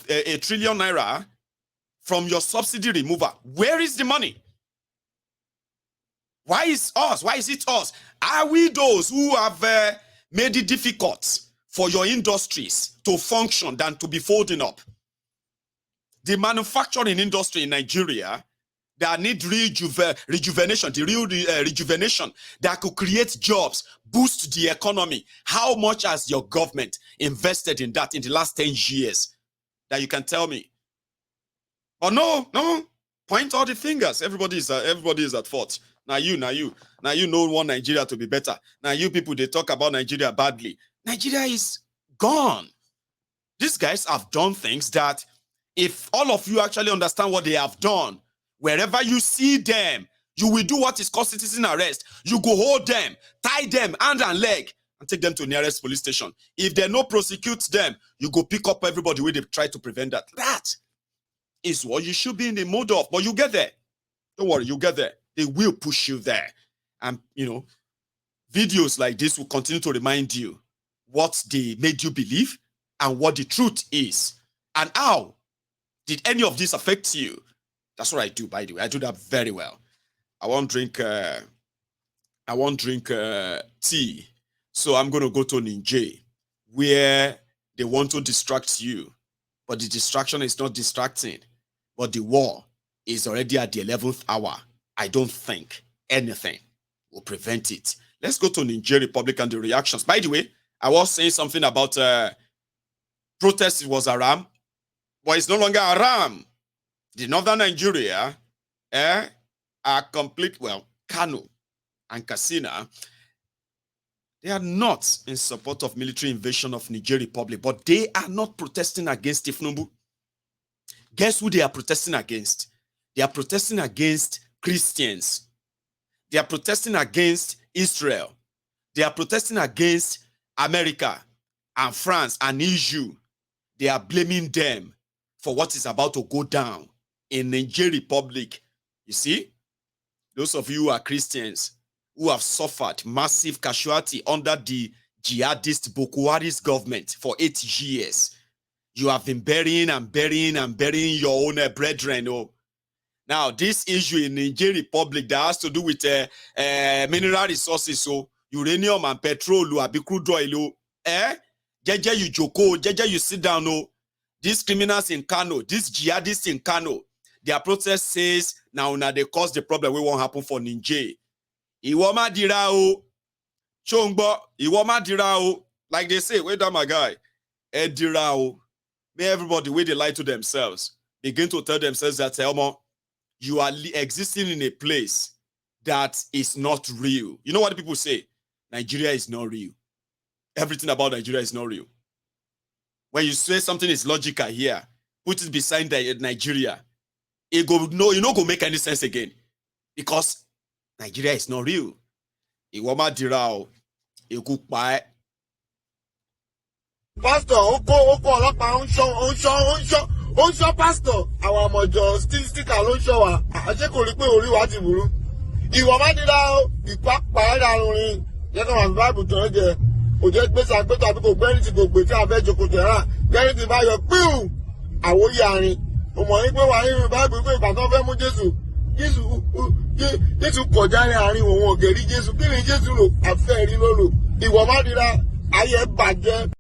a trillion naira from your subsidy removal. Where is the money? Why is us? Why is it us? Are we those who have made it difficult for your industries to function than to be folding up? The manufacturing industry in Nigeria that need rejuvenation, the real rejuvenation that could create jobs, boost the economy. How much has your government invested in that in the last 10 years? That you can tell me. But no, point all the fingers. Everybody is at fault. Now you know want Nigeria to be better. Now you people, they talk about Nigeria badly. Nigeria is gone. These guys have done things that if all of you actually understand what they have done, wherever you see them, you will do what is called citizen arrest. You go hold them, tie them hand and leg, and take them to the nearest police station. If they no prosecute them, you go pick up everybody where they try to prevent that. That is what you should be in the mode of. But you get there. Don't worry, you get there. They will push you there. And, videos like this will continue to remind you what they made you believe and what the truth is. And how did any of this affect you? That's what I do, by the way. I do that very well. I won't drink tea. So I'm going to go to Niger, where they want to distract you. But the distraction is not distracting. But the war is already at the 11th hour. I don't think anything will prevent it. Let's go to Niger Republic and the reactions. By the way, I was saying something about protest. It was Aram, but it's no longer Aram. The northern Nigeria are complete. Well, Kano and Katsina, they are not in support of military invasion of Niger Republic, but they are not protesting against Tifnumbu. Guess who they are protesting against? They are protesting against Christians. They are protesting against Israel. They are protesting against America and France and EU. They are blaming them for what is about to go down in Niger Republic. You see, those of you who are Christians who have suffered massive casualty under the jihadist Boko Haram's government for 8 years, you have been burying your own brethren. Oh. Now, this issue in Niger Republic that has to do with mineral resources, so uranium and petrol, crude oil, Jeje you joko, Jeje you sit down, oh. These criminals in Kano, these jihadists in Kano, their protest says, now they cause the problem, it won't happen for Niger. Iwoma dirao, chongbo, Iwoma dirao, like they say, wait down my guy, dirao. May everybody, where they lie to themselves, begin to tell themselves that, Elmo, you are existing in a place that is not real. You know what people say? Nigeria is not real. Everything about Nigeria is not real. When you say something is logical here, put it beside Nigeria, it go go make any sense again. Because Nigeria is not real. Iwoma dirao, ikupa. Pastor, pastor, our mojo sticker ló show wa. Àṣé kò rí pé orí wa ti burú. Ìwọ má dira o, ìpápá ẹ̀dá rin. Jẹ́ ká wà Bible tó ń jẹ. Kò jẹ́ gbèsè àgbẹ̀tọ̀ àbí kò gbẹ́rì tí kò gbé tí a fẹ́ jókòó jẹ̀ rà. Gbẹ́rì tí bá yọ píù. Àwòyí àárín. Mo mọ̀ wípé wà nínú Bible pé ìgbà tó fẹ́ mú Jésù kọjá ní àárín òun ògèrí Jésù. Kí ni Jésù lò? Àfẹ́ rí ló lò. Ìwọ má dira, ayé bàjẹ́.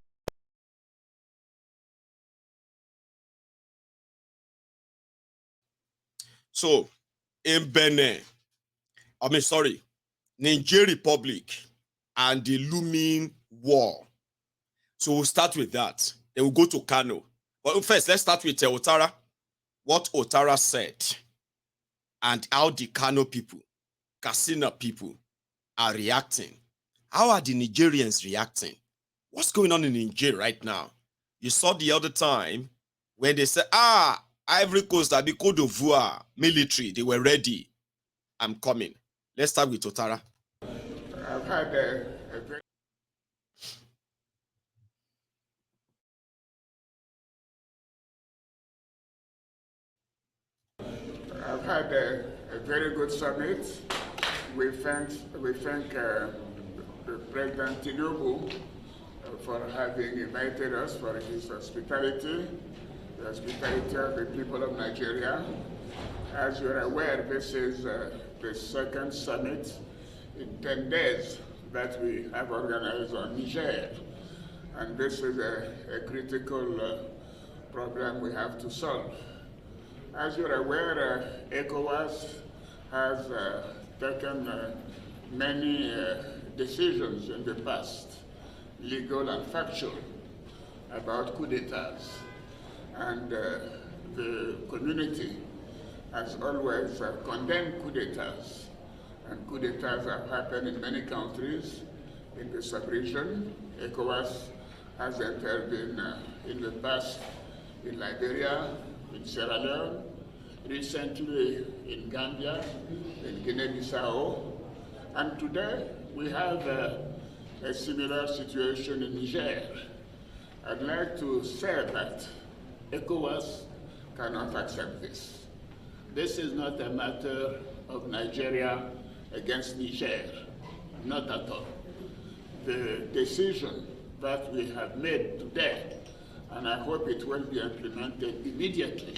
So, in Benin, Niger Republic and the looming war. So we'll start with that. Then we'll go to Kano. But first, let's start with Otara. What Otara said and how the Kano people, Katsina people are reacting. How are the Nigerians reacting? What's going on in Niger right now? You saw the other time when they said, Ivory Coast, Abi Cote d'Ivoire, military, they were ready. I'm coming. Let's start with Otara. I've had a very good summit. We thank President Tinubu for having invited us, for his hospitality. the hospitality of the people of Nigeria. As you're aware, this is the second summit in 10 days that we have organized on Niger. And this is a critical problem we have to solve. As you're aware, ECOWAS has taken many decisions in the past, legal and factual, about coup d'etats. And the community has always condemned coup d'etats. And coup d'etats have happened in many countries in the sub-region. ECOWAS has intervened in the past in Liberia, in Sierra Leone, recently in Gambia, in Guinea-Bissau, and today we have a similar situation in Niger. I'd like to say that ECOWAS cannot accept this. This is not a matter of Nigeria against Niger, not at all. The decision that we have made today, and I hope it will be implemented immediately,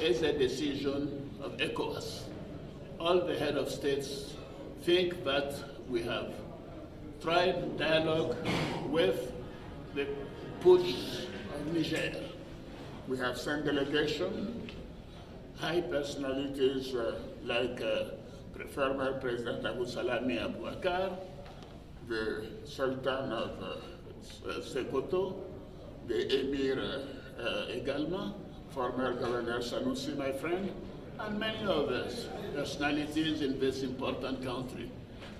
is a decision of ECOWAS. All the head of states think that we have tried dialogue with the push of Niger. We have sent delegation, high personalities like former President Abu Salami Abubakar, the Sultan of Sokoto, the Emir également, former Governor Sanusi, my friend, and many others, personalities in this important country,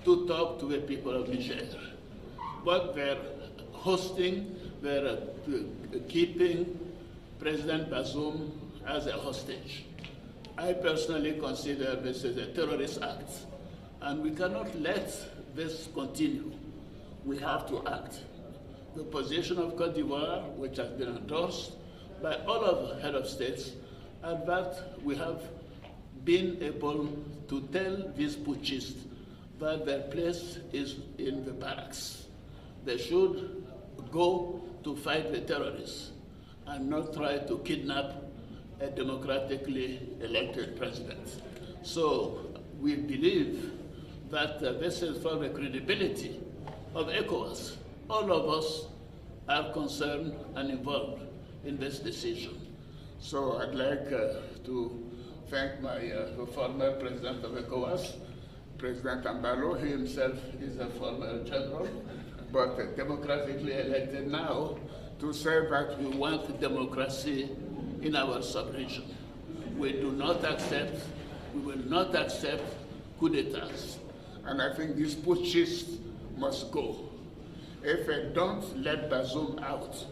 to talk to the people of Niger. But they're hosting, they're keeping President Bazoum as a hostage. I personally consider this as a terrorist act, and we cannot let this continue. We have to act. The position of Cote d'Ivoire, which has been endorsed by all of the head of states, is that we have been able to tell these putschists that their place is in the barracks. They should go to fight the terrorists and not try to kidnap a democratically elected president. So we believe that this is for the credibility of ECOWAS. All of us are concerned and involved in this decision. So I'd like to thank my former president of ECOWAS, President Ambalo. He himself is a former general, but democratically elected now, to say that we want democracy in our sub-region. We do not accept, we will not accept coup d'etats. And I think these putschists must go. If they don't let Bazoum out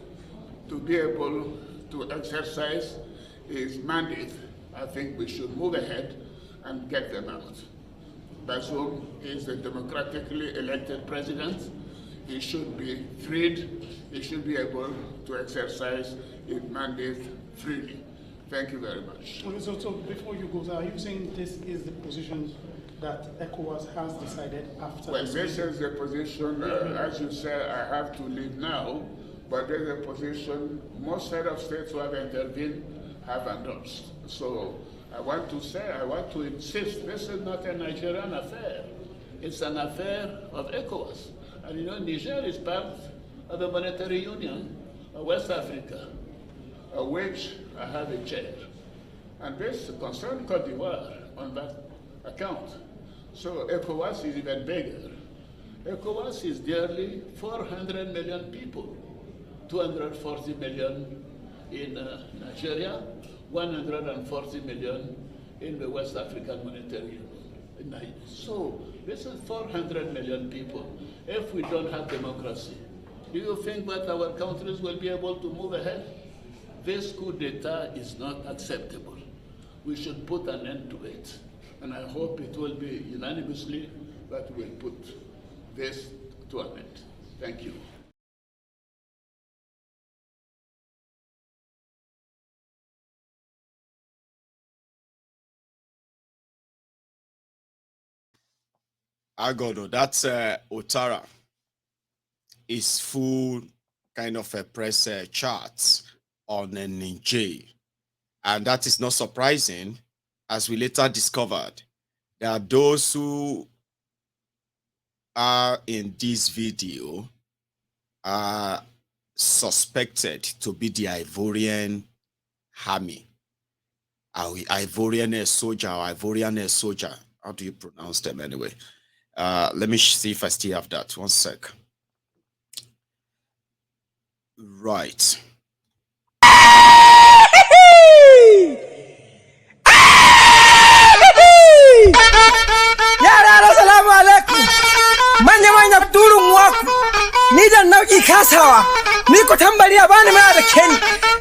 to be able to exercise his mandate, I think we should move ahead and get them out. Bazoum is a democratically elected president. He should be freed. He should be able to exercise his mandate freely. Thank you very much. So before you go, are you saying this is the position that ECOWAS has decided after? Well, this is the position, as you say, I have to leave now, but there's a position most head of states who have intervened have endorsed. So I want to say, I want to insist, this is not a Nigerian affair. It's an affair of ECOWAS. And you know, Niger is part of the Monetary Union of West Africa, of which I have a chair. And this concerns Cote d'Ivoire on that account. So ECOWAS is even bigger. ECOWAS is nearly 400 million people, 240 million in Nigeria, 140 million in the West African Monetary Union. So this is 400 million people. If we don't have democracy, do you think that our countries will be able to move ahead? This coup d'etat is not acceptable. We should put an end to it. And I hope it will be unanimously that we'll put this to an end. Thank you. Agodo, that's Otara. Is full kind of a press charts on Niger. And that is not surprising, as we later discovered. There are those who are in this video are suspected to be the Ivorian army. Ivorian soldier or Ivorian soldier. How do you pronounce them anyway? Let me see if I still have that. One sec. Right. Yara assalamu alaikum. Manya turun waku. Ni da nau'i kasawa. Ni ku tambari a bani mana da keni.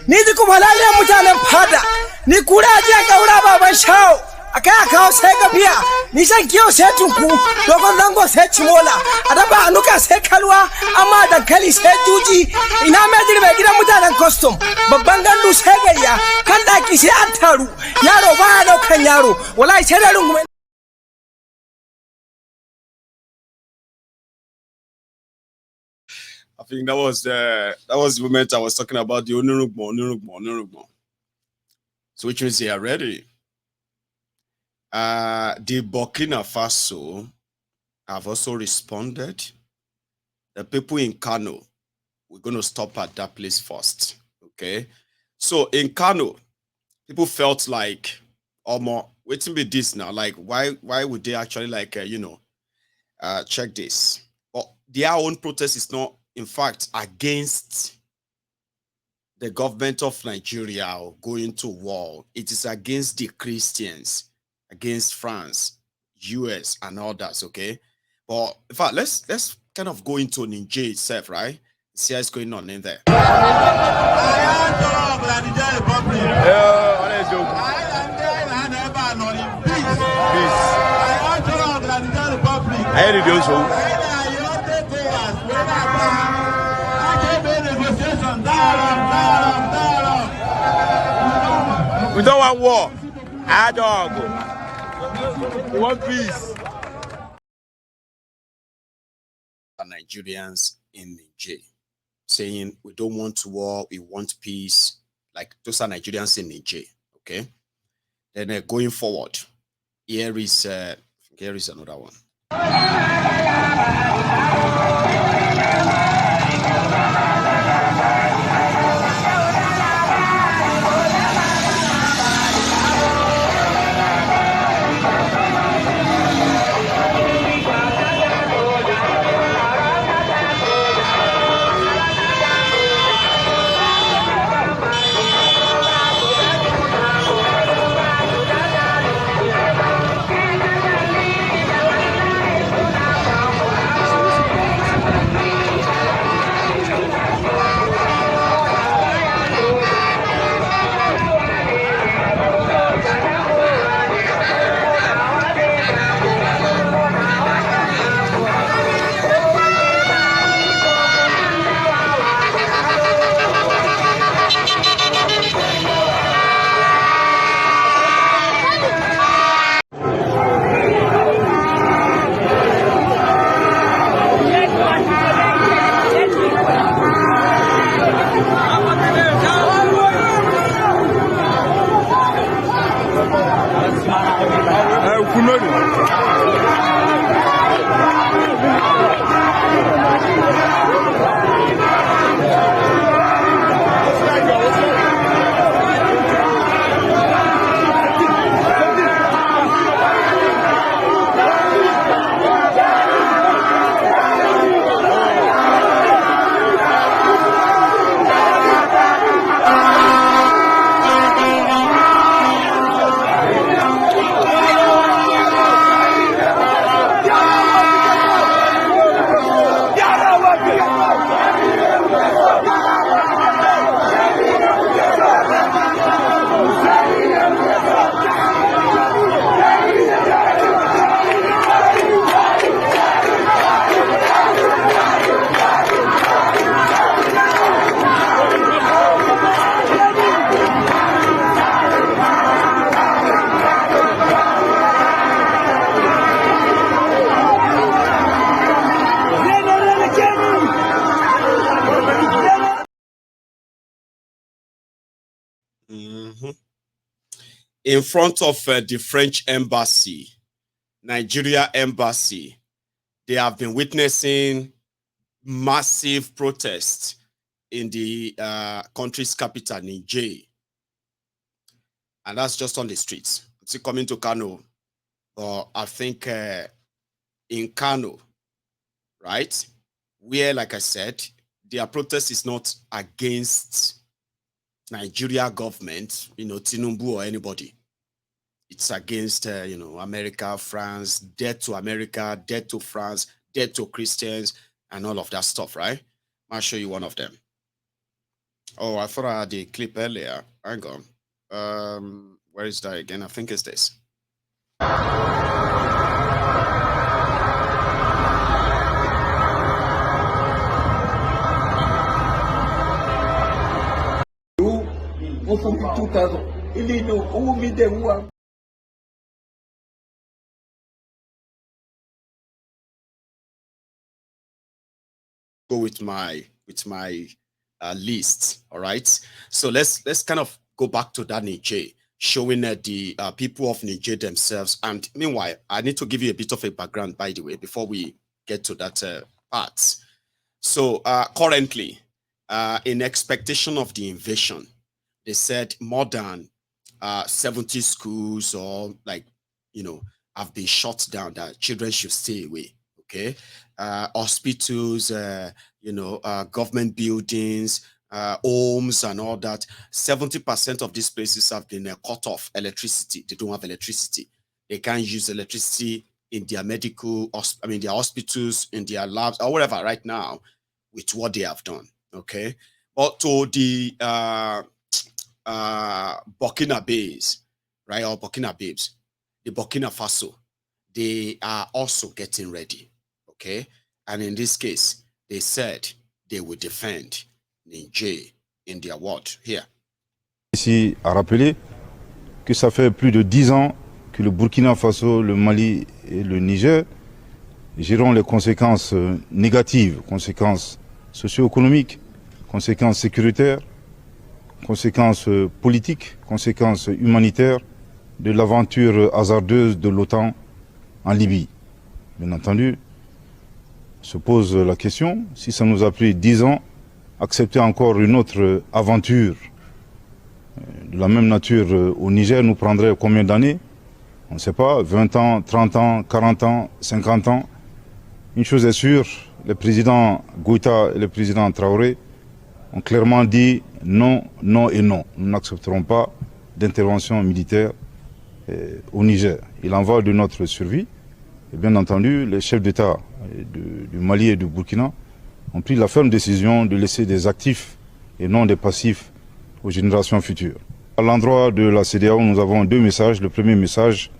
Ni ji ku halaliyar mutanen fada. Ni kura ji a kaura baban shawo. Akai a kawo sai gafiya. Ni shan kiyo sai tunku. Dogon zango sai cimola. A daba anuka sai kalwa. Amma dankali sai juji. Ina mai jirbe gidan mutanen custom. Babban gandu sai gayya. Kan daki sai an taru. Yaro baya daukan yaro. Wallahi sai da rungume. I think that was the moment I was talking about the Onurugbo. So which means they are ready. The Burkina Faso have also responded. The people in Kano, we're going to stop at that place first. Okay. So in Kano, people felt like, waiting with this now. Like, why would they actually check this? But their own protest is not, in fact, against the government of Nigeria or going to war. It is against the Christians, against France, US, and others, okay? But in fact, let's kind of go into Niger itself, right? See what's going on in there. We don't want war. I don't. We want peace. Nigerians in Niger saying we don't want war, we want peace. Like those are Nigerians in Niger. Okay. Then going forward, here is another one. in front of the French embassy, Nigeria embassy, they have been witnessing massive protests in the country's capital, Niger. And that's just on the streets. It's coming to Kano, but I think in Kano, right, where, like I said, their protest is not against Nigeria government, Tinubu or anybody. It's against, America, France, death to America, death to France, death to Christians, and all of that stuff, right? I'll show you one of them. Oh, I thought I had the clip earlier. Hang on. Where is that again? I think it's this. Go with my list. All right. So let's kind of go back to that Niger, showing the people of Niger themselves. And meanwhile, I need to give you a bit of a background, by the way, before we get to that part. So currently, in expectation of the invasion, they said more than 70 schools or have been shut down, that children should stay away. Okay. Hospitals, government buildings, homes and all that. 70% of these places have been cut off electricity. They don't have electricity. They can't use electricity in their their hospitals, in their labs, or whatever right now with what they have done. Okay. But to the Burkina Babes, right, or Burkina Babes, the Burkina Faso, they are also getting ready. Okay. And in this case, they said they will defend Niger in their word. Here. Ici à rappeler que ça fait plus de 10 ans que le Burkina Faso, le Mali et le Niger géreront les conséquences négatives, conséquences socio-économiques, conséquences sécuritaires, conséquences politiques, conséquences humanitaires de l'aventure hasardeuse de l'OTAN en Libye. Bien entendu, se pose la question, si ça nous a pris 10 ans, accepter encore une autre aventure de la même nature au Niger nous prendrait combien d'années? On ne sait pas, 20 ans, 30 ans, 40 ans, 50 ans. Une chose est sûre, les présidents Goïta et le président Traoré ont clairement dit non, non et non. Nous n'accepterons pas d'intervention militaire au Niger. Il en va de notre survie. Et bien entendu, les chefs d'État du Mali et du Burkina ont pris la ferme décision de laisser des actifs et non des passifs aux générations futures. À l'endroit de la CEDEAO, nous avons deux messages. Le premier message,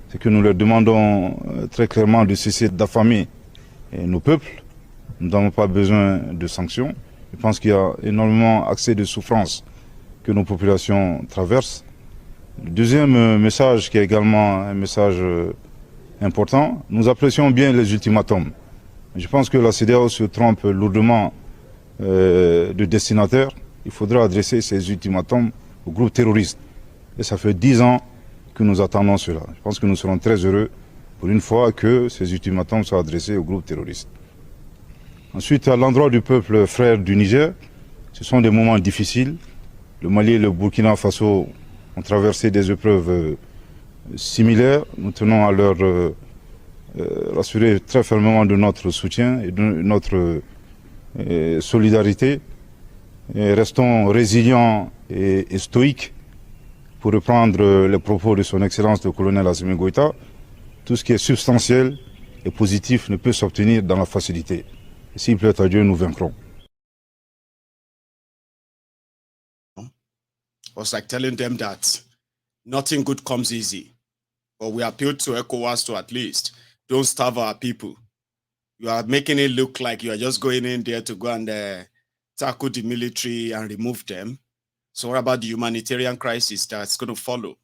c'est que nous leur demandons très clairement de cesser d'affamer nos peuples. Nous n'avons pas besoin de sanctions. Je pense qu'il y a énormément accès de souffrance que nos populations traversent. Le deuxième message, qui est également un message important, nous apprécions bien les ultimatums. Je pense que la CEDEAO se trompe lourdement de destinataire. Il faudra adresser ces ultimatums aux groupes terroristes. Et ça fait 10 ans que nous attendons cela. Je pense que nous serons très heureux pour une fois que ces ultimatums soient adressés aux groupes terroristes. Ensuite, à l'endroit du peuple frère du Niger, ce sont des moments difficiles. Le Mali et le Burkina Faso ont traversé des épreuves similaires. Nous tenons à leur rassurer très fermement de notre soutien et de notre solidarité. Et restons résilients et stoïques, pour reprendre les propos de son Excellence le colonel Assimi Goïta. Tout ce qui est substantiel et positif ne peut s'obtenir dans la facilité. Et s'il plaît à Dieu, nous vaincrons. I was like telling them that nothing good comes easy. But we appeal to Ecowas to at least don't starve our people. You are making it look like you are just going in there to go and tackle the military and remove them. So what about the humanitarian crisis that's going to follow?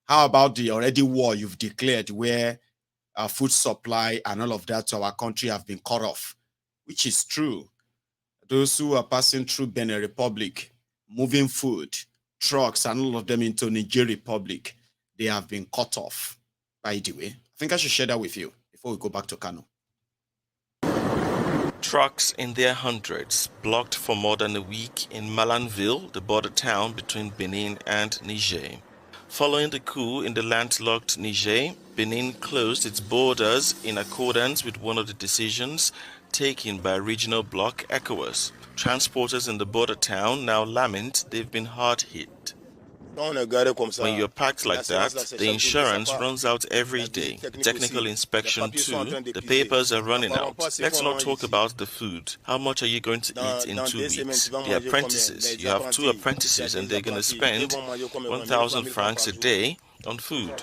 How about the already war you've declared, where our food supply and all of that to our country have been cut off, which is true. Those who are passing through Benin Republic, moving food, trucks and all of them into Niger Republic, they have been cut off, by the way. I think I should share that with you before we go back to Kano. Trucks in their hundreds blocked for more than a week in Malanville, the border town between Benin and Niger. Following the coup in the landlocked Niger, Benin closed its borders in accordance with one of the decisions taken by regional bloc Ecowas. Transporters in the border town now lament they've been hard hit. When you're packed like that, the insurance runs out every day. Technical inspection too. The papers are running out. Let's not talk about the food. How much are you going to eat in 2 weeks? The apprentices. You have 2 apprentices and they're going to spend 1,000 francs a day on food.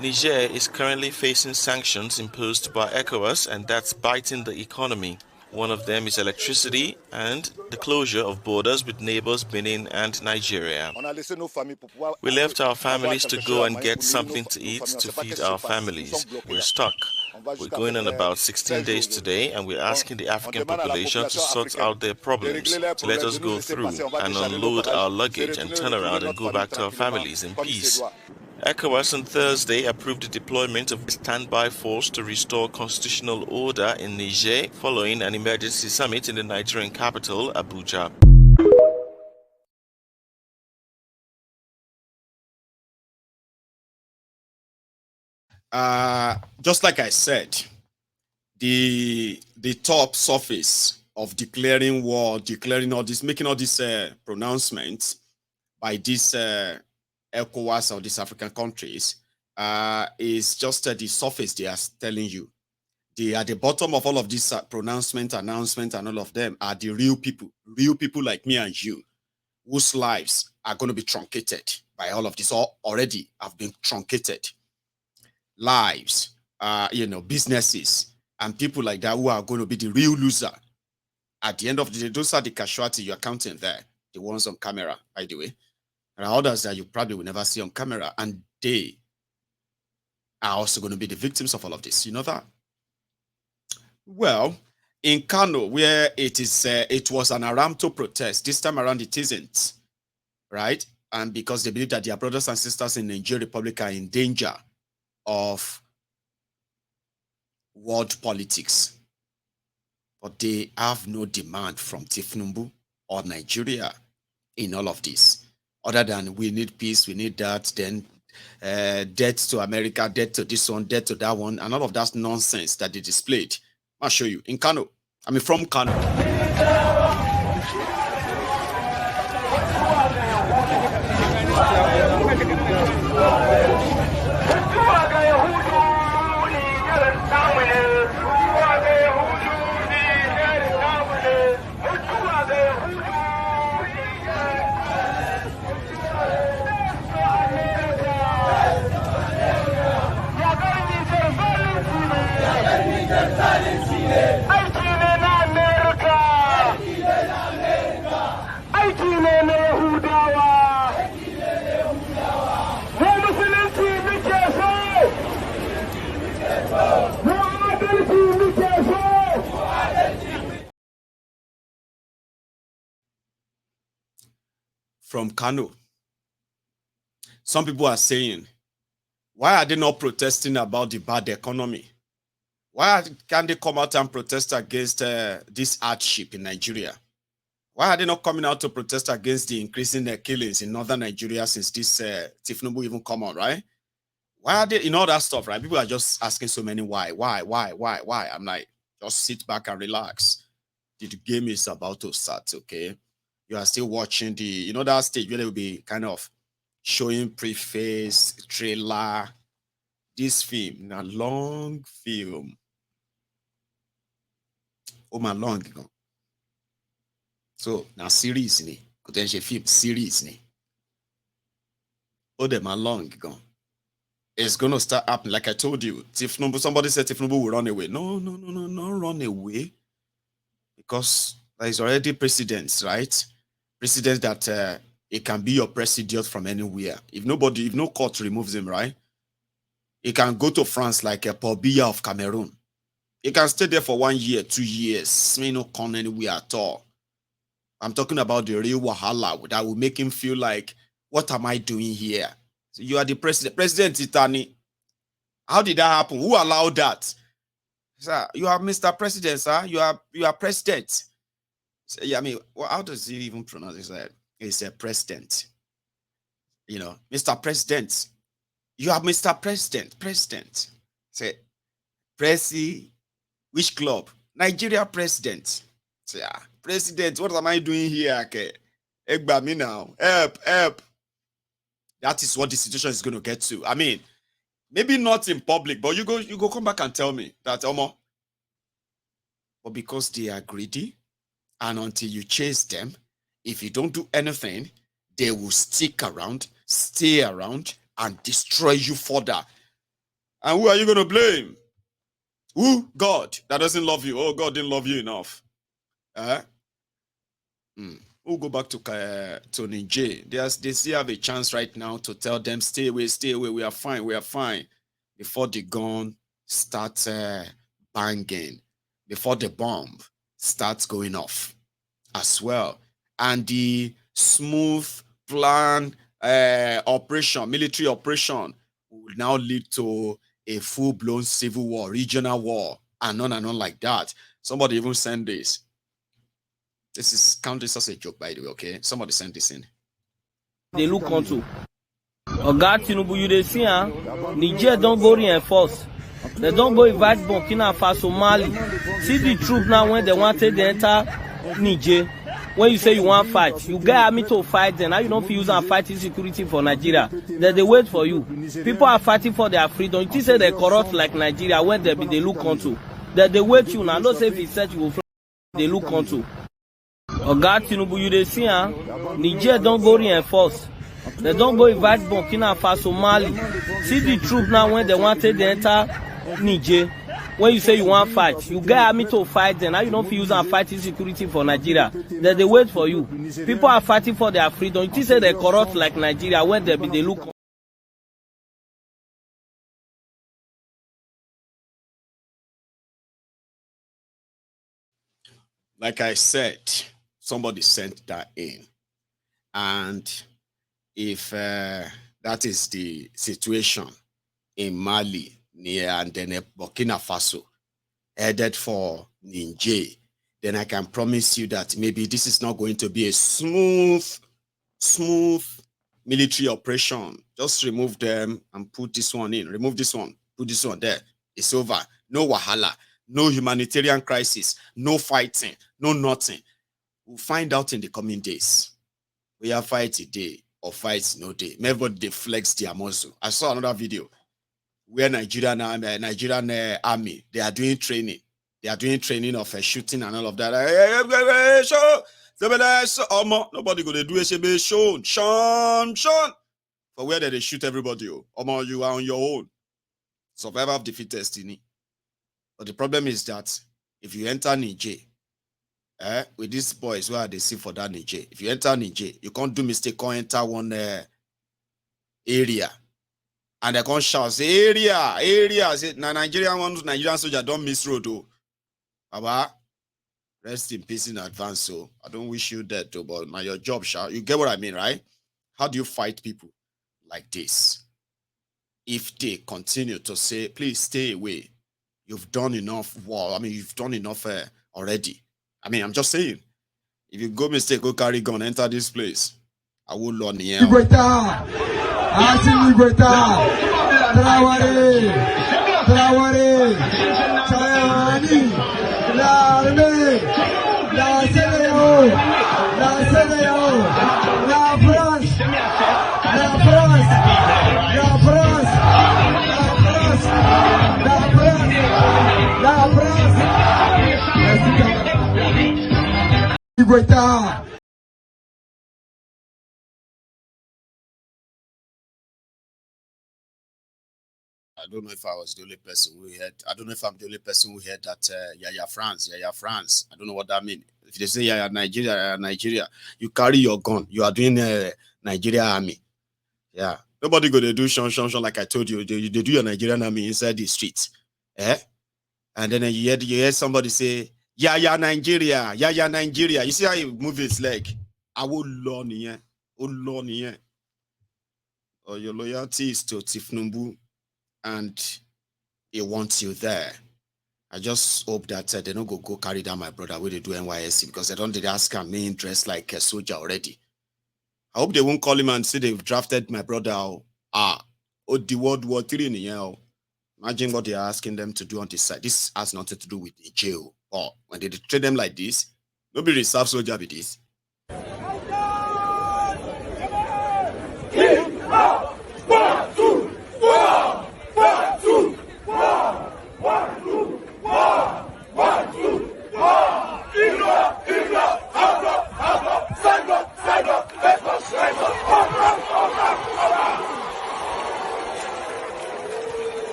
Niger is currently facing sanctions imposed by Ecowas, and that's biting the economy. One of them is electricity and the closure of borders with neighbors Benin and Nigeria. We left our families to go and get something to eat to feed our families. We're stuck. We're going on about 16 days today, and we're asking the African population to sort out their problems, to let us go through and unload our luggage and turn around and go back to our families in peace. Ecowas on Thursday approved the deployment of a standby force to restore constitutional order in Niger following an emergency summit in the Nigerian capital, Abuja. Just like I said, the top surface of declaring war, declaring all this, making all these pronouncements by this Ecowas or these African countries is just the surface they are telling you. At the bottom of all of these announcements, and all of them are the real people like me and you, whose lives are going to be truncated by all of this, or already have been truncated. Lives, businesses, and people like that who are going to be the real loser. At the end of the day, those are the casualty you're counting there, the ones on camera, by the way. There are others that you probably will never see on camera, and they are also going to be the victims of all of this. You know that? Well, in Kano, where it was an Aramto protest, this time around it isn't, right? And because they believe that their brothers and sisters in Niger Republic are in danger of world politics. But they have no demand from Tifnumbu or Nigeria in all of this. Other than we need peace, we need that, then debt to America, debt to this one, debt to that one, and all of that nonsense that they displayed. I'll show you. In Kano, from Kano. From Kano. Some people are saying, why are they not protesting about the bad economy? Why can't they come out and protest against this hardship in Nigeria? Why are they not coming out to protest against the increasing killings in northern Nigeria since this Tifnumbu even come on, right? Why are they in all that stuff, right? People are just asking so many why. I'm like, just sit back and relax. The game is about to start, okay? You are still watching that stage where they will be kind of showing preface, trailer. This film, a long film. Oh, my long ago. So, now series, potential film series. Oh, them are long ago. It's going to start happening. Like I told you, somebody said Tifnumbu will run away. No, not run away. Because there is already precedents, right? Precedents that it can be your president from anywhere. If no court removes him, right? He can go to France like a Paul Biya of Cameroon. He can stay there for 1 year, 2 years. May not come anywhere at all. I'm talking about the real wahala that will make him feel like, what am I doing here? So you are the president. President Itani. How did that happen? Who allowed that? Sir, you are Mr. President, sir. You are president. So, yeah, I mean, how does he even pronounce it? He's a president. You know, Mr. President. You are Mr. President. President. Say, Presi, which club? Nigeria president. Say, president, what am I doing here? Okay. Egba me now. Help. That is what the situation is going to get to. I mean, maybe not in public, but you go come back and tell me that, Omo. But because they are greedy, and until you chase them, if you don't do anything, they will stick around, stay around, and destroy you further. And who are you going to blame? Who? God. That doesn't love you. Oh, God didn't love you enough. We'll go back to Niger. They still have a chance right now to tell them, stay away, we are fine, before the gun starts banging, before the bomb starts going off as well. And the smooth plan operation, military operation, will now lead to a full-blown civil war, regional war, and on like that. Somebody even sent this. This is counted as a joke, by the way, okay? Somebody sent this in. They look onto. Oga Tinubu, you they see, Niger don't go reinforce. They don't go invite Burkina Faso, Mali. See the troop now when they wanted to enter Niger. When you say you want fight, you get army to fight them. Now you don't feel use and fight insecurity for Nigeria. Then they wait for you. People are fighting for their freedom. You say they corrupt like Nigeria when they look onto. Then they wait you now. Don't say if it's set you will fly. They look onto. Oga Tinubu, you they see, Niger don't go reinforce. They don't go invite Burkina Faso, Mali. See the troop now when they wanted to enter Niger. When you say you want fight, you get army to fight them. Now you don't feel use and fight insecurity for Nigeria. Then they wait for you. People are fighting for their freedom. You say they corrupt like Nigeria when they look. Like I said, somebody sent that in. And if that is the situation in Mali, and then Burkina Faso, headed for Niger, then I can promise you that maybe this is not going to be a smooth military operation. Just remove them and put this one in. Remove this one, put this one there. It's over. No wahala, no humanitarian crisis, no fighting, no nothing. We'll find out in the coming days. We are fight today or fight no day. Everybody they flex their muscle. I saw another video where Nigerian army, they are doing training. They are doing training of shooting and all of that. Nobody go to do a Sean. For where they shoot everybody. You are on your own. Survival of the fittest. But the problem is that if you enter Niger, with these boys where they see for that Niger, if you enter Niger, you can't do mistake, can't enter one area. And they can't shout, say, area. Say, Nigerian soldier don't miss road, though. Baba, rest in peace in advance, so I don't wish you that, though, but now your job, you get what I mean, right? How do you fight people like this? If they continue to say, please stay away, you've done enough war. I mean, you've done enough already. I mean, I'm just saying, if you go mistake, go carry gun, enter this place, I will learn the end. I don't know if I was the only person who heard. I don't know if I'm the only person who heard that Yaya France. I don't know what that means. If they say Yaya Nigeria, you carry your gun. You are doing Nigeria army. Yeah, nobody go to do Sean like I told you. They do your Nigerian army inside the streets. And then you hear somebody say Yaya Nigeria. You see how he move his leg? I will learn here. or your loyalty is to Tifnumbu and he wants you there. I just hope that they don't go carry down my brother when they do NYSC, because they don't did ask him me dressed like a soldier already. I hope they won't call him and say they've drafted my brother the World War III in the year. Imagine what they are asking them to do on this side. This has nothing to do with the jail. Or when they treat them like this, nobody reserve soldier with this.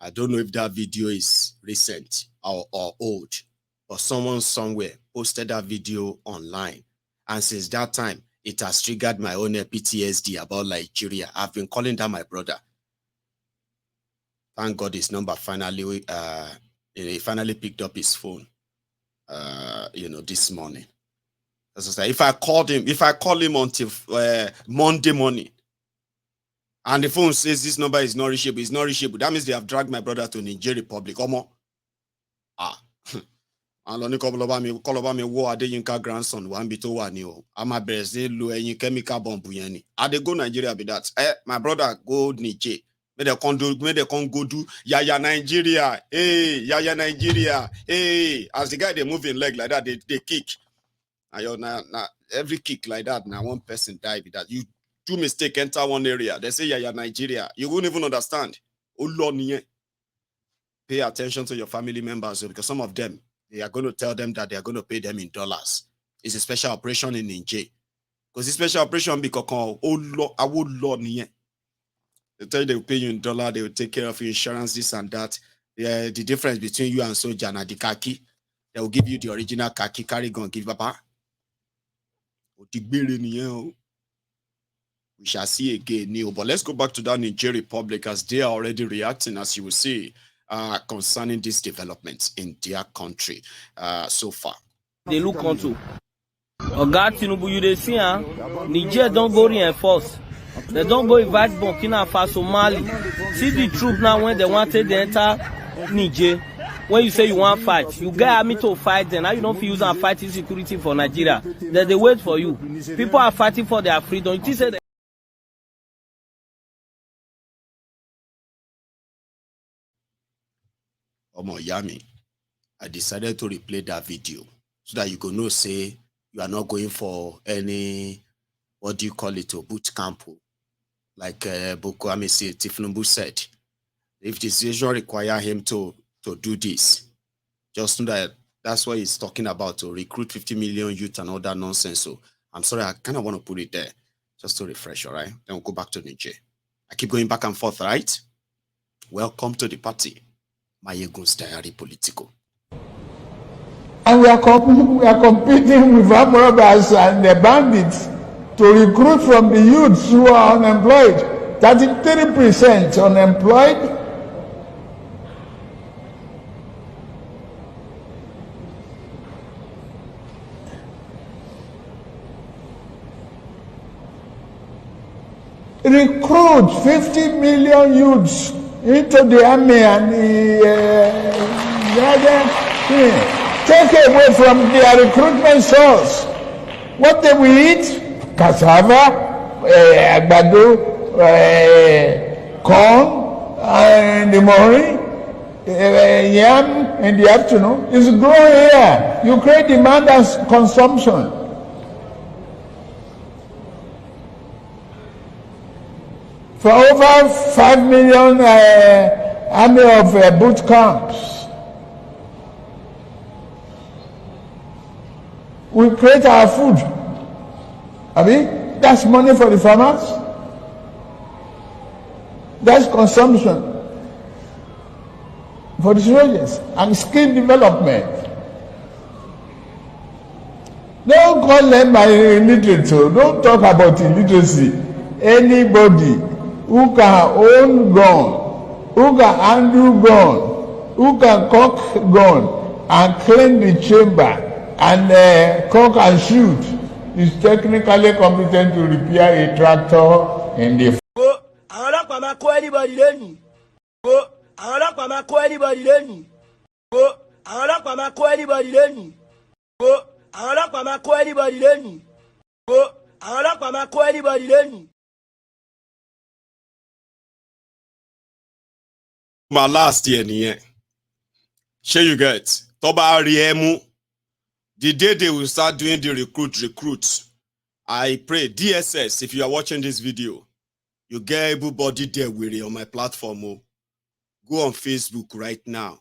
I don't know if that video is recent or old, but someone somewhere posted that video online. And since that time, it has triggered my own PTSD about Nigeria. I've been calling that my brother. Thank God his number finally, he finally picked up his phone, this morning. As I say, if I call him until Monday morning, and the phone says this number is not reachable, that means they have dragged my brother to Niger Republic. And only call over me, war Adeyinka grandson, one bit over new. I'm a Brazil, any chemical bomb. I they go Nigeria be that. My brother go Niger. May they can go do Yaya Nigeria. Hey, Yaya Nigeria. Hey, as the guy they move in leg like that, they kick. Now every kick like that, now one person die with that. You do mistake, enter one area. They say Yaya Nigeria. You won't even understand. Oh Lord, pay attention to your family members, because some of them, they are going to tell them that they are going to pay them in dollars. It's a special operation in Niger. Because the special operation because oh Lord, I would Lord. They tell you they will pay you in dollar, they will take care of your insurance, this and that. The difference between you and soldier and the khaki, they will give you the original khaki, carry gun, give papa. We shall see again, Neil. But let's go back to that Niger Republic, as they are already reacting, as you will see, concerning these developments in their country so far. They look onto Oga Tinubu, you they see, Niger don't go reinforce. They don't go invite Burkina Faso, Mali. See the troop now when they wanted to enter Niger. When you say you want fight, you get army to fight them. Now you don't feel use and fight insecurity for Nigeria. Then they wait for you. People are fighting for their freedom. You say Yami, I decided to replay that video so that you can know, say you are not going for any, what do you call it, a boot camp, like Boko Haram said, Tifnumbu said. If the situation require him to do this, just know that that's what he's talking about, to recruit 50 million youth and all that nonsense. So I'm sorry, I kind of want to put it there just to refresh, all right? Then we'll go back to Niger. I keep going back and forth, right? Welcome to the party. Mayegun's Diary Political. And we are competing with armed robbers and the bandits to recruit from the youths who are unemployed. 33% unemployed. Recruit 50 million youths into the army and the other thing. Take away from their recruitment source. What they will eat? Cassava, agbado, corn, and the morning, yam in the afternoon. It's growing here. You create demand and consumption. For over 5 million army of boot camps. We create our food. Abi, that's money for the farmers. That's consumption for the soldiers and skill development. Don't call them by illiterate. Don't talk about illiteracy. Anybody who can own gun, who can handle gun, who can cock gun and clean the chamber and cock and shoot is technically competent to repair a tractor in the. Àwọn ọlọ́pàá máa kó anybody lẹ́nu. Àwọn ọlọ́pàá máa kó anybody lẹ́nu. Àwọn ọlọ́pàá máa kó anybody lẹ́nu. Àwọn ọlọ́pàá máa kó anybody lẹ́nu. Àwọn ọlọ́pàá máa kó anybody lẹ́nu. My last year nìyẹn. Shey you get? Tó bá rí ẹ mú, the day they will start doing the recruit. I pray DSS, if you are watching this video, you get everybody there with it on my platform. Oh. Go on Facebook right now.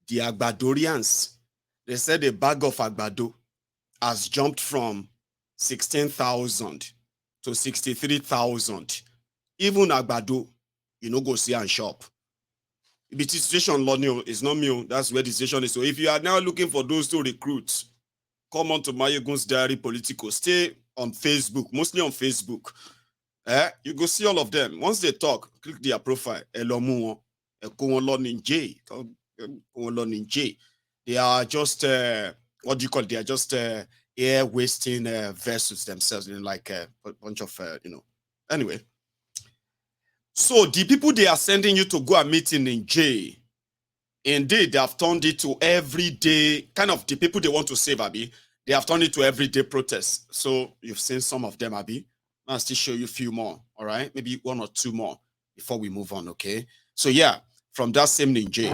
The Agbadorians, they said a bag of Agbado has jumped from 16,000 to 63,000. Even Agbado, you know, go see and shop. If the situation is not me, that's where the situation is. So if you are now looking for those to recruit, come on to Mayegun's Diary Political. Stay on Facebook, mostly on Facebook. You go see all of them. Once they talk, click their profile. They are just what do you call it? They are just air wasting vessels themselves, like a bunch of Anyway, so the people they are sending you to go and meet in Niger, indeed they have turned it to everyday kind of the people they want to save, Abi. They have turned it to everyday protests. So you've seen some of them, Abi. I'll still show you a few more, all right? Maybe one or two more before we move on, okay? So yeah, from that same Niger.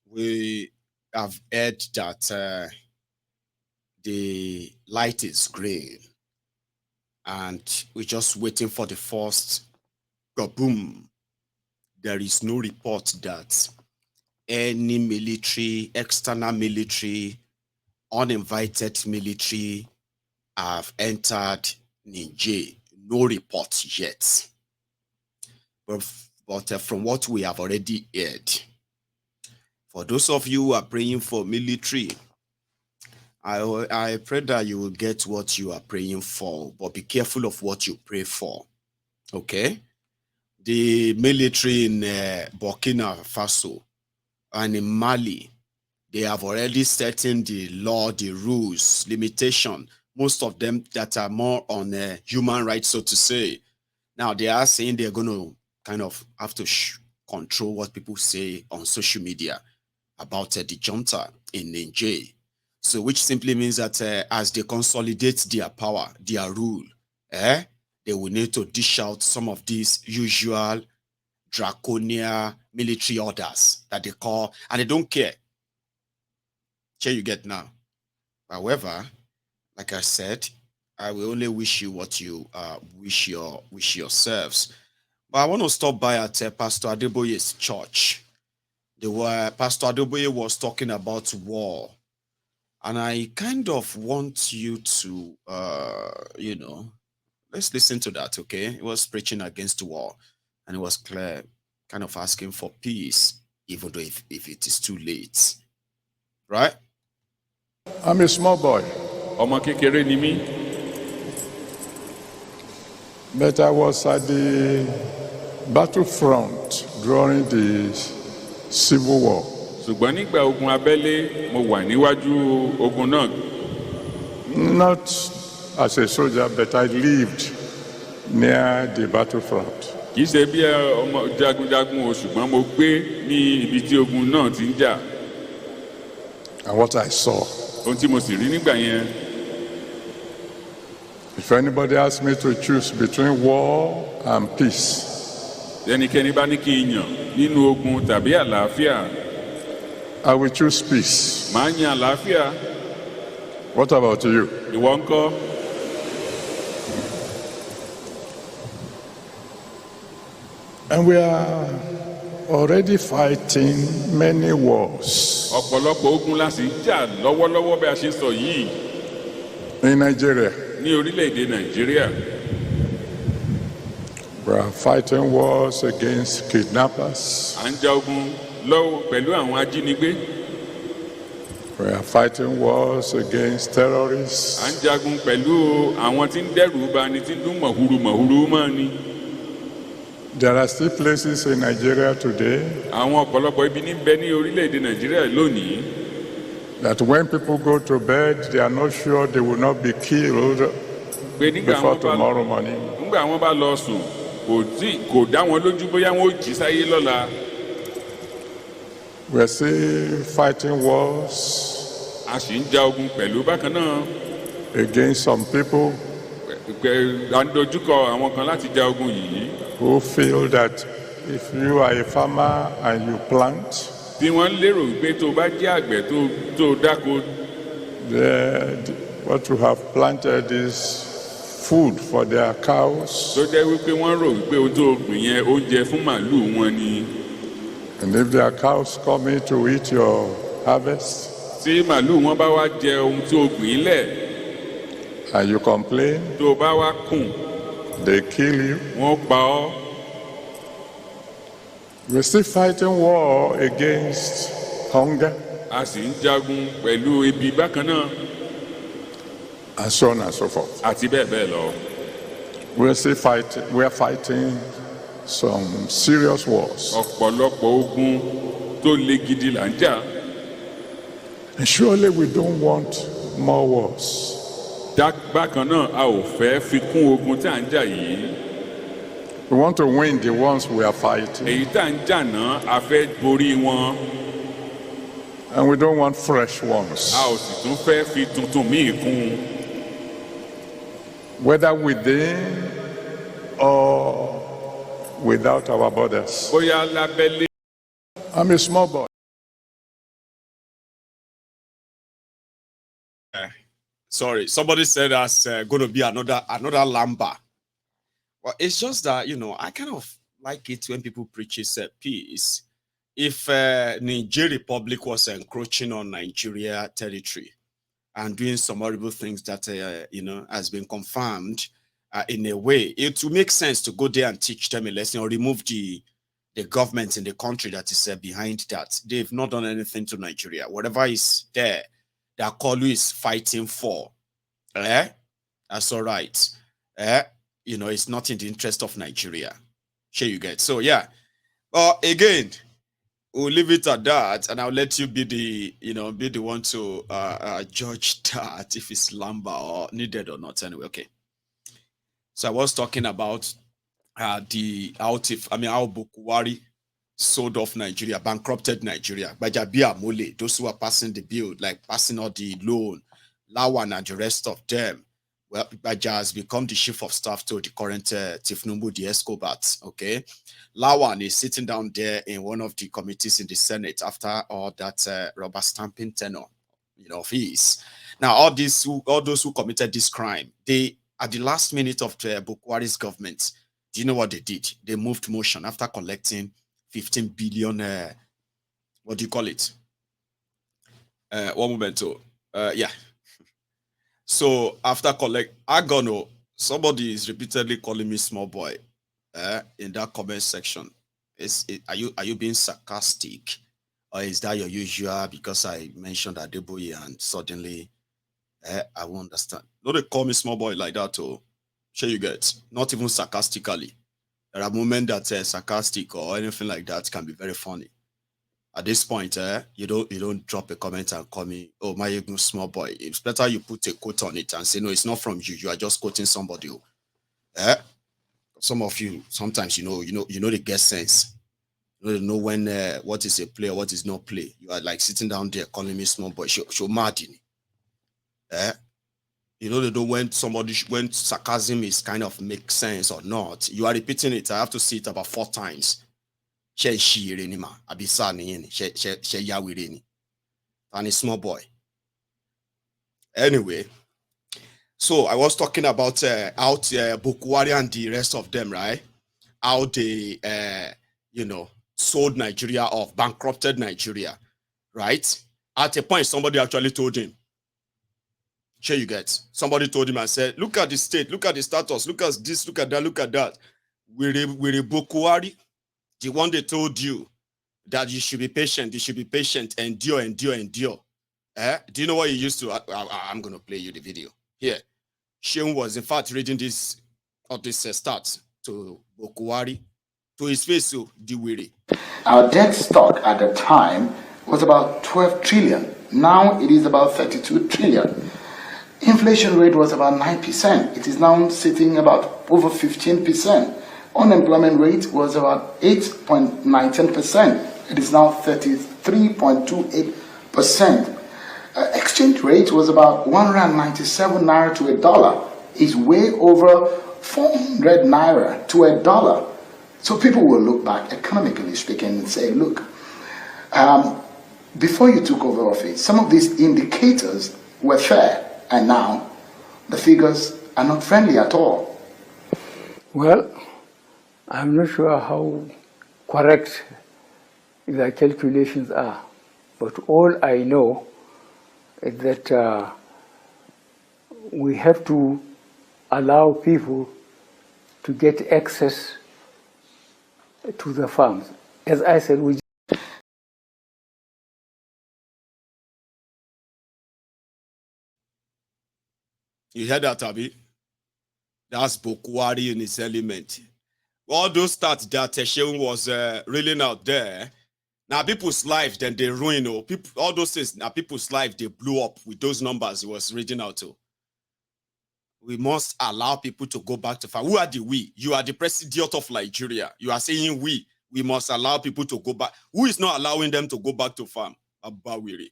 We have heard that the light is green and we're just waiting for the first boom. There is no report that any military, external military, uninvited military have entered Niger. No report yet. But from what we have already heard, for those of you who are praying for military, I pray that you will get what you are praying for, but be careful of what you pray for. Okay? The military in Burkina Faso and in Mali, they have already set in the law, the rules, limitation, most of them that are more on human rights, so to say. Now, they are saying they're going to kind of have to control what people say on social media about the junta in Niger. So which simply means that as they consolidate their power, their rule, they will need to dish out some of these usual draconian military orders that they call, and they don't care. Here you get now. However, like I said, I will only wish you what you wish yourselves. But I want to stop by at Pastor Adeboye's church. Pastor Adeboye was talking about war. And I kind of want you to, let's listen to that, okay? He was preaching against war, and it was clear, kind of asking for peace, even though if it is too late, right? I'm a small boy, ọmọ kékeré ni mí, but I was at the battlefront during the Civil War. ṣùgbọ́n nígbà ogun abẹ́lé mo wà níwájú ogun náà. Not as a soldier, but I lived near the battlefront. kì í ṣe bí ọmọ jagunjagun o, ṣùgbọ́n mo gbé ní ibi tí ogun náà ti ń jà. And what I saw, ohun tí mo sì rí nígbà yẹn, if anybody asks me to choose between war and peace, ẹnikẹ́ni bá ní kí n yàn nínú ogun tàbí àlàáfíà, I will choose peace. màá yan àlàáfíà. What about you? ìwọ ńkọ́? And we are already fighting many wars ọ̀pọ̀lọpọ̀ ogun la sì ń jà lọ́wọ́lọ́wọ́ bí a ṣe sọ yìí in Nigeria. ní orílẹ̀-èdè Nàìjíríà. We are fighting wars against kidnappers. à ń jà ogun lọ́wọ́ pẹ̀lú àwọn ajínigbé. We are fighting wars against terrorists. à ń jagun pẹ̀lú àwọn tí ń dẹ́rù bani, tí ń dún mọ̀húrú mọ́ ni. There are still places in Nigeria today àwọn ọ̀pọ̀lọpọ̀ ibi ní bẹ ní orílẹ̀-èdè Nàìjíríà lónìí that when people go to bed, they are not sure they will not be killed pé nígbà before wọn tomorrow morning. bá lọ sùn kò dá wọn lójú bóyá wọn ó jí sáyé lọ́la. We are still fighting wars a sì ń ja ogun pẹ̀lú bákan náà. against some people à ń dojúkọ àwọn kan láti ja ogun yìí. who feel that if you are a farmer and you plant, tí wọ́n lérò pé tó bá jẹ́ àgbẹ̀ tó dáko, what you have planted is food for their cows. tó jẹ́ wípé wọ́n rò wípé ohun tó gbìn yẹn oúnjẹ fún màálù wọn ni. And if their cows come in to eat your harvest, tí màálù wọn bá wá jẹ ohun tó gbìn lẹ̀, and you complain, tó bá wá kùn, they kill you. wọ́n pa ọ́. We're still fighting war against hunger, a sì ń jagun pẹ̀lú ebi bákan náà, and so on and so forth. àti bẹ́ẹ̀ bẹ́ẹ̀ lọ. We are fighting some serious wars. ọ̀pọ̀lọpọ̀ ogun tó le gidi là ń jà. And surely we don't want more wars. bákan náà a ò fẹ́ fi kún ogun tí à ń jà yìí. We want to win the ones we are fighting. èyí tá à ń jà náà a fẹ́ borí wọn. And we don't want fresh ones. a ò sì tún fẹ́ fi tuntun míì kún. Whether within or without our borders. bóyá lábẹ́lé. I'm a small boy. Sorry, somebody said that's going to be another Lamba. Well, it's just that, I kind of like it when people preach peace. If Niger Republic was encroaching on Nigeria territory and doing some horrible things that, has been confirmed in a way, it would make sense to go there and teach them a lesson or remove the government in the country that is behind that. They've not done anything to Nigeria. Whatever is there, that Kolu is fighting for, that's all right. It's not in the interest of Nigeria. Sure, you get. So, yeah. But again, we'll leave it at that, and I'll let you be the one to judge that if it's Lamba or needed or not. Anyway, okay. So I was talking about how Buhari sold off Nigeria, bankrupted Nigeria. Bajabia Mole, those who are passing the bill, like passing out the loan, Lawan and the rest of them. Well, Baja has become the chief of staff to the current Tifnumbu, the Escobats, okay? Lawan is sitting down there in one of the committees in the Senate after all that rubber stamping tenure, of his. Now, all those who committed this crime, they, at the last minute of Buhari's government, do you know what they did? They moved motion after collecting 15 billion, what do you call it? One moment, Yeah. So after Agono, somebody is repeatedly calling me small boy in that comment section. Are you being sarcastic? Or is that your usual because I mentioned Adeboye and suddenly I won't understand. No, they call me small boy like that, oh. Sure you get. Not even sarcastically. There are moments that sarcastic or anything like that can be very funny. At this point, you don't drop a comment and call me, oh, my small boy. It's better you put a quote on it and say, no, it's not from you. You are just quoting somebody. Some of you, sometimes, you know they get sense. You know when what is a play or what is not play. You are like sitting down there calling me small boy. Show mad in it. You know, they know when sarcasm is kind of makes sense or not. You are repeating it. I have to see it about 4 times. And a small boy. Anyway, so I was talking about Buhari and the rest of them, right? How they, sold Nigeria off, bankrupted Nigeria, right? At a point, somebody actually told him, sure you get. Somebody told him and said, look at the state, look at the status, look at this, look at that, look at that. We're Buhari, the one they told you that you should be patient, endure. Do you know what he used to? I'm going to play you the video. Here, Sheung was in fact reading this stats to Buhari, to his face, so Diwiri. Our debt stock at the time was about 12 trillion. Now it is about 32 trillion. Inflation rate was about 9%. It is now sitting about over 15%. Unemployment rate was about 8.19%. It is now 33.28%. Exchange rate was about 197 naira to a dollar. It's way over 400 naira to a dollar. So people will look back, economically speaking, and say, look, before you took over office, some of these indicators were fair. And now, the figures are not friendly at all. Well, I'm not sure how correct the calculations are, but all I know is that we have to allow people to get access to the farms. As I said, we You heard that, Abi? That's Buhari in his element. All those stats that Sheung was reeling out there, now people's life, then they ruin. All those things, now people's life, they blew up with those numbers he was reading out to. We must allow people to go back to farm. Who are the we? You are the president of Nigeria. You are saying we. We must allow people to go back. Who is not allowing them to go back to farm? Abawiri.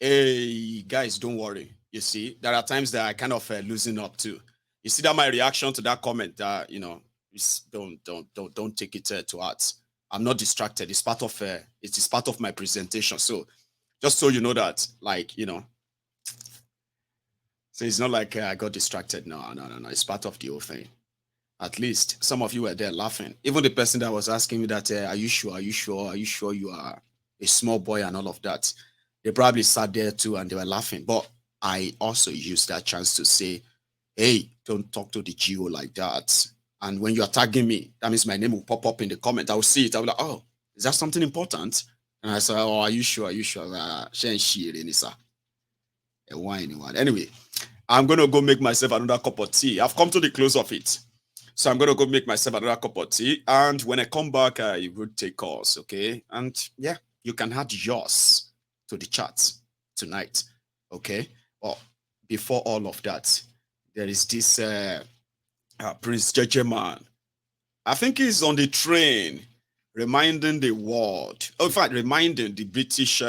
Hey, guys, don't worry. You see, there are times that I kind of losing up too. You see that my reaction to that comment, don't take it to heart. I'm not distracted. It's part of it is part of my presentation. So just so you know that, so it's not like I got distracted. No. It's part of the whole thing. At least some of you were there laughing. Even the person that was asking me that, are you sure? Are you sure you are a small boy and all of that? They probably sat there too and they were laughing. But I also used that chance to say, hey, don't talk to the GO like that. And when you're tagging me, that means my name will pop up in the comment. I will see it. I'll be like, oh, is that something important? And I said, oh, are you sure? Anyway, I'm going to go make myself another cup of tea. I've come to the close of it. So I'm going to go make myself another cup of tea. And when I come back, I will take calls, okay? And yeah, you can add yours to the chat tonight, okay? Well, before all of that, there is this Prince Jejeman. I think he's on the train reminding the world, in fact, reminding the British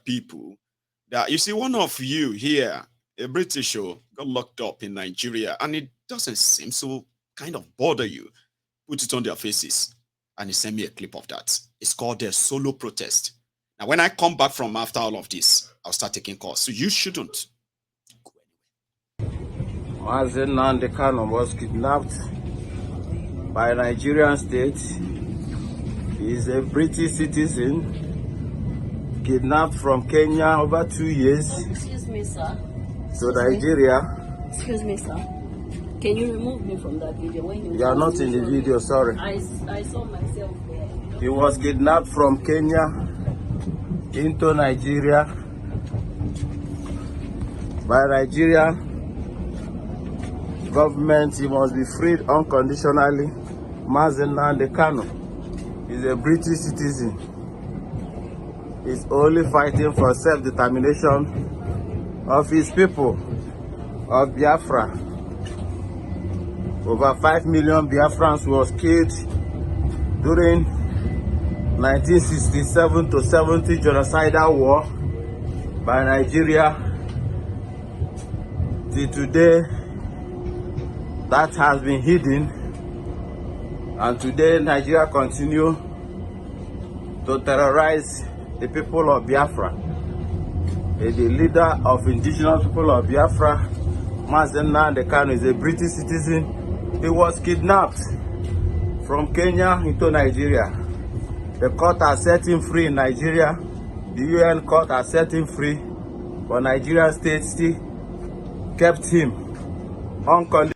people that, you see, one of you here, a British, got locked up in Nigeria, and it doesn't seem so kind of bother you. Put it on their faces, and he sent me a clip of that. It's called their solo protest. Now, when I come back from after all of this, I'll start taking calls. So you shouldn't. Mazen Nandekano was kidnapped by a Nigerian state. He is a British citizen. kidnapped from Kenya over 2 years. Excuse me, sir. To Nigeria. Excuse me, sir. Can you remove me from that video? When you are not in the video, sorry. I saw myself there. He was kidnapped from Kenya into Nigeria by Nigeria government. He must be freed unconditionally. Mazen Kanu is a British citizen. He's only fighting for self-determination of his people of Biafra. Over 5 million Biafrans was killed during 1967 to 70 genocidal war by Nigeria. Till today, that has been hidden, and today Nigeria continue to terrorize the people of Biafra. The leader of indigenous people of Biafra, Mazen Kanu, is a British citizen. He was kidnapped from Kenya into Nigeria. The court has set him free in Nigeria. The UN court has set him free, but Nigerian state still kept him unconditionally.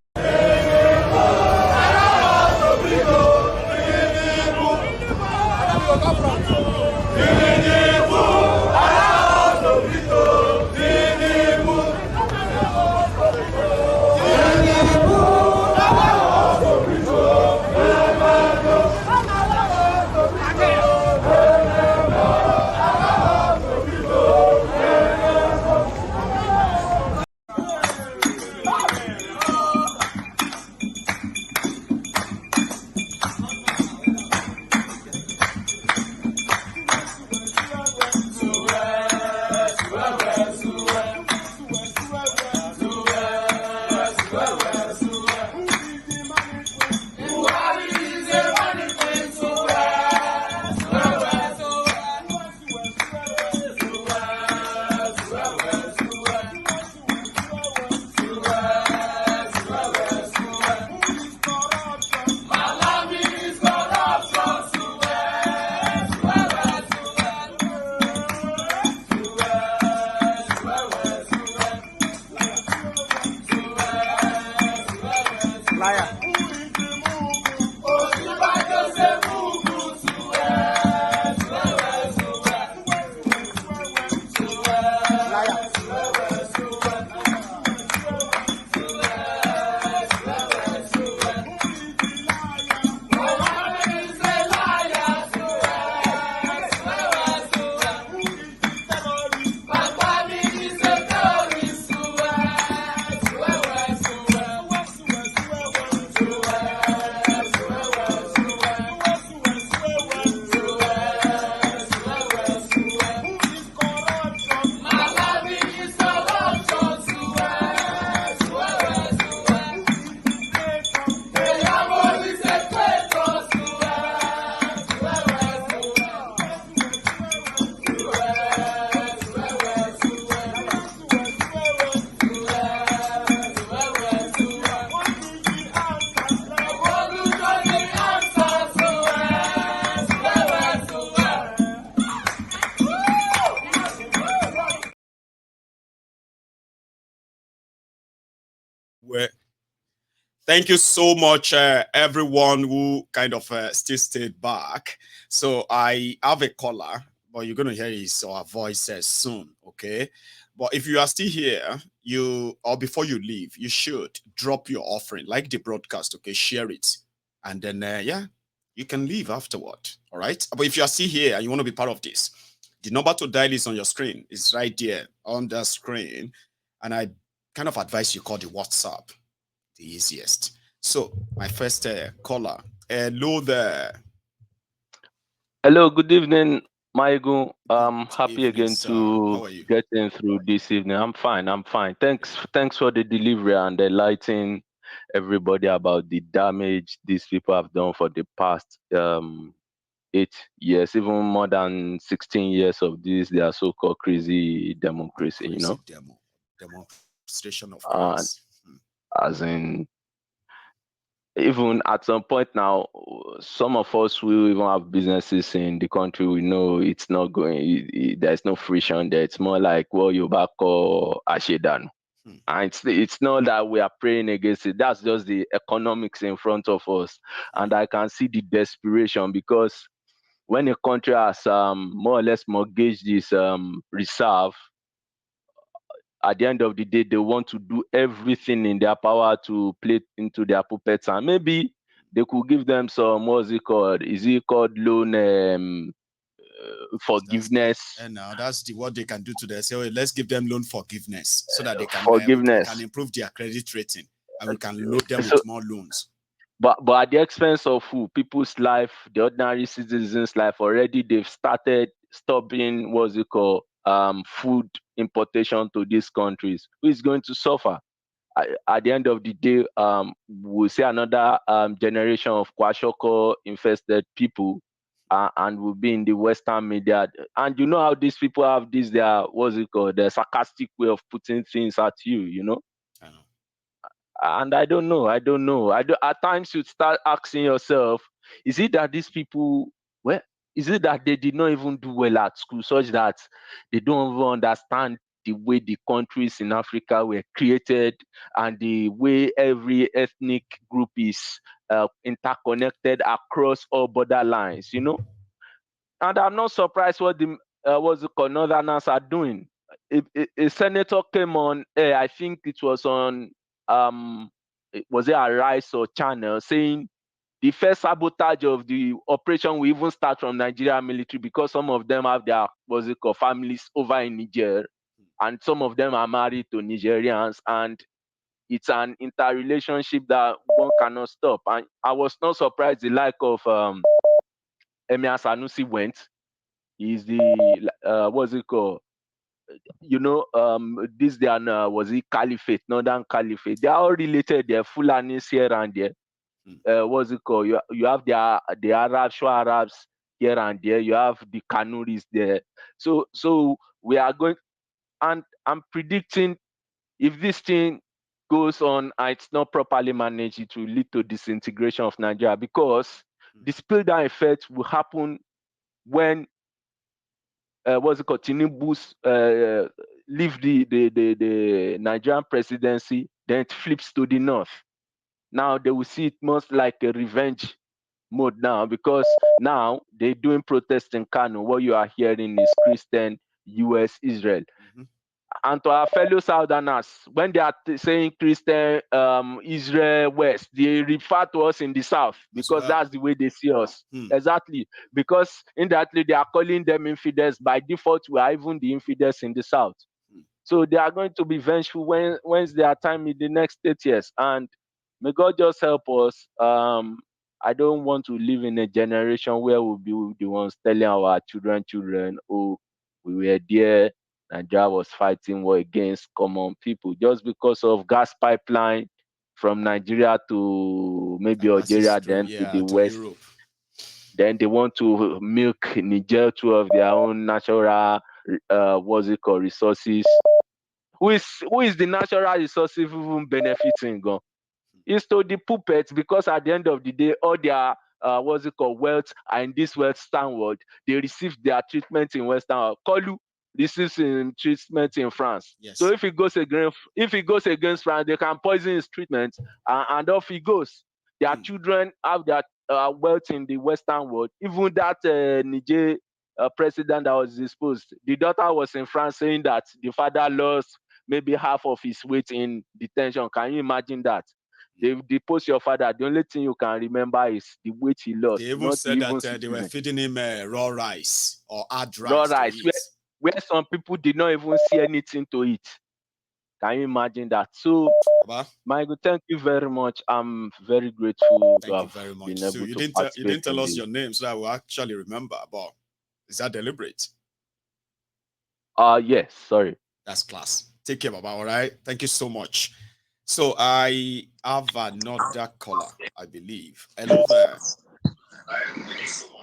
Thank you so much, everyone who kind of still stayed back. So I have a caller, but you're going to hear his voice soon, okay? But if you are still here, or before you leave, you should drop your offering, like the broadcast, okay? Share it. And then, yeah, you can leave afterward, all right? But if you are still here and you want to be part of this, the number to dial is on your screen. It's right there on the screen. And I kind of advise you call the WhatsApp. The easiest. So my first caller. Hello there. Hello, good evening, Maigu. I'm happy again to get in through this evening. I'm fine. Thanks for the delivery and enlightening everybody about the damage these people have done for the past 8 years, even more than 16 years of this, their so-called crazy democracy, you know. Demonstration of class. As in, even at some point now, some of us will even have businesses in the country. We know it's not going. There's no friction there. It's more like, well, you back or Ashedan. And it's not that we are praying against it. That's just the economics in front of us. And I can see the desperation, because when a country has more or less mortgaged this reserve, at the end of the day, they want to do everything in their power to play into their puppets. And maybe they could give them some, what's it called? Is it called loan forgiveness? And now that's what they can do to them. Say, well, let's give them loan forgiveness so that they can forgiveness. We can improve their credit rating and we can load them with more loans. But at the expense of who? People's life, the ordinary citizens' life. Already they've started stopping, what's it called, food importation to these countries. Who is going to suffer? At the end of the day, we'll see another generation of Kwashoko infested people, and we'll be in the Western media. And you know how these people have this, their, what's it called, their sarcastic way of putting things at you, you know? I know. And I don't know. At times you start asking yourself, is it that these people, well, is it that they did not even do well at school, such that they don't even understand the way the countries in Africa were created and the way every ethnic group is interconnected across all borderlines, you know? And I'm not surprised what the Northerners are doing. A senator came on air, I think it was on was it a Rice or Channel, saying the first sabotage of the operation will even start from Nigerian military, because some of them have their families over in Niger, and some of them are married to Nigerians, and it's an interrelationship that one cannot stop. And I was not surprised the like of Emir Sanusi went. He's the what's it called? You know, this their was it Caliphate, Northern Caliphate. They are all related. They're Fulanis here and there. What's it called? You have the Arabs, Shua Arabs here and there. You have the Kanuris there. So we are going, and I'm predicting, if this thing goes on and it's not properly managed, it will lead to disintegration of Nigeria, because the spill down effect will happen when Tinubu's leave the Nigerian presidency, then it flips to the north. Now they will see it most like a revenge mode now, because now they're doing protests in Kano. What you are hearing is Christian, US, Israel. And to our fellow Southerners, when they are saying Christian, Israel, West, they refer to us in the South, because that's the way they see us. Exactly. Because indirectly they are calling them infidels. By default, we are even the infidels in the South. So they are going to be vengeful when their time in the next 8 years. And may God just help us. I don't want to live in a generation where we'll be the ones telling our children, oh, we were there, Nigeria was fighting war against common people, just because of gas pipeline from Nigeria to maybe Algeria, then to the West. Europe. Then they want to milk Niger to of their own natural resources. Who is the natural resources even benefiting? It's to the puppets, because at the end of the day, all their wealth are in this Western world. They receive their treatment in Western world. Kolu receives treatment in France. Yes. So if he goes against France, they can poison his treatment, and off he goes. Their children have their wealth in the Western world. Even that Niger president that was disposed, the daughter was in France saying that the father lost maybe half of his weight in detention. Can you imagine that? They depose your father. The only thing you can remember is the weight he lost. They even said that they were feeding him raw rice or hard rice. Raw rice, where some people did not even see anything to eat. Can you imagine that? So, Michael, thank you very much. I'm very grateful to have been able to participate. You didn't tell us your name, so I will actually remember. But is that deliberate? Yes. Sorry. That's class. Take care, Baba. All right. Thank you so much. So I have another caller, I believe. Hello there.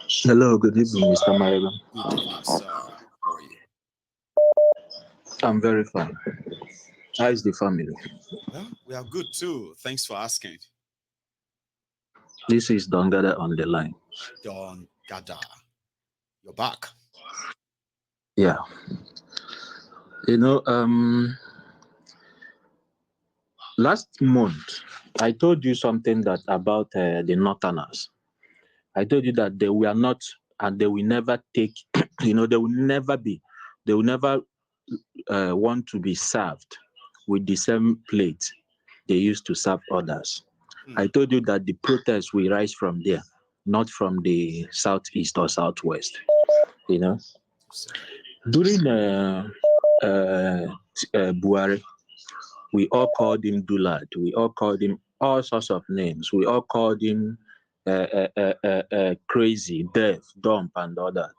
Hello, good evening, Mr. Mareba. Good evening, sir. How are you? I'm very fine. How is the family? Well, we are good too. Thanks for asking. This is Don Gada on the line. Don Gada, you're back. Yeah. Last month, I told you something that about the Northerners. I told you that they were not, and they will never take, they will never want to be served with the same plate they used to serve others. I told you that the protest will rise from there, not from the southeast or southwest. During Buhari, we all called him Dulad. We all called him all sorts of names. We all called him crazy, deaf, dumb, and all that.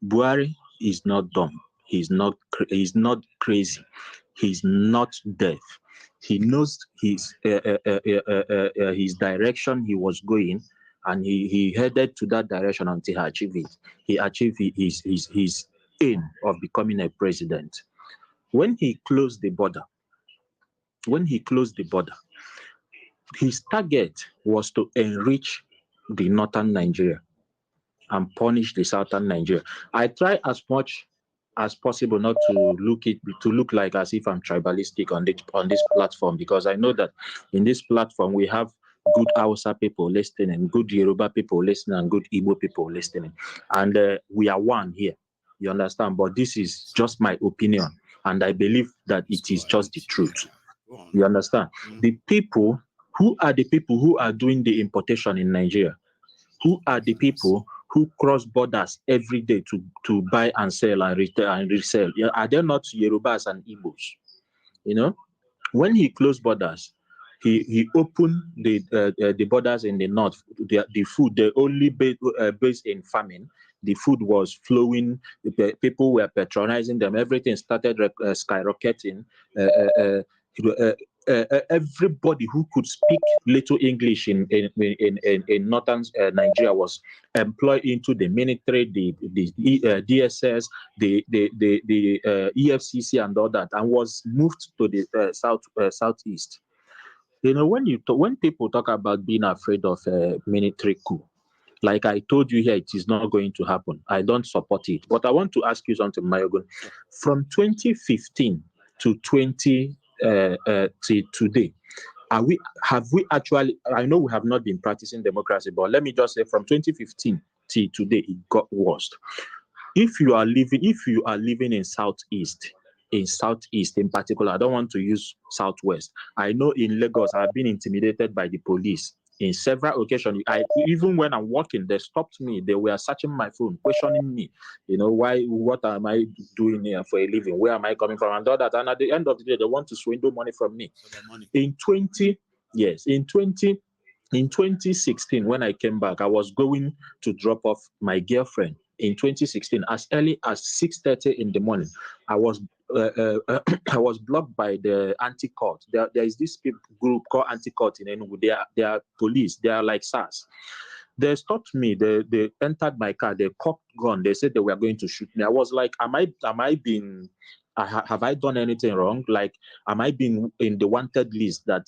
Buhari is not dumb. He's not crazy. He's not deaf. He knows his direction he was going, and he headed to that direction until he achieved it. He achieved his aim of becoming a president. When he closed the border, his target was to enrich the northern Nigeria and punish the southern Nigeria. I try as much as possible not to look like as if I'm tribalistic on this platform, because I know that in this platform we have good Hausa people listening, good Yoruba people listening, and good Igbo people listening, and we are one here. You understand? But this is just my opinion, and I believe that it is just the truth. You understand? The people who are doing the importation in Nigeria, who are the people who cross borders every day to buy and sell and retail and resell? Are they not Yorubas and Igbos? When he closed borders, he opened the borders in the north. The food, they only based in farming. The food was flowing. The people were patronizing them. Everything started skyrocketing. Everybody who could speak little English in northern Nigeria was employed into the military, the DSS, the EFCC, and all that, and was moved to the southeast. When people talk about being afraid of a military coup, like I told you here, it is not going to happen. I don't support it. But I want to ask you something, Mayogun. From 2015 to today, have we actually? I know we have not been practicing democracy, but let me just say, from 2015 till today, it got worse. If you are living in southeast in particular, I don't want to use southwest. I know in Lagos, I've been intimidated by the police in several occasions. Even when I'm walking, they stopped me. They were searching my phone, questioning me. What am I doing here for a living? Where am I coming from? And all that. And at the end of the day, they want to swindle money from me. In 2016, when I came back, I was going to drop off my girlfriend. In 2016, as early as 6:30 in the morning, I was blocked by the anti-court. There is this group called anti-court in Enugu. They are police. They are like SARS. They stopped me. They entered my car. They cocked gun. They said they were going to shoot me. I was like, have I done anything wrong? Like, am I being in the wanted list that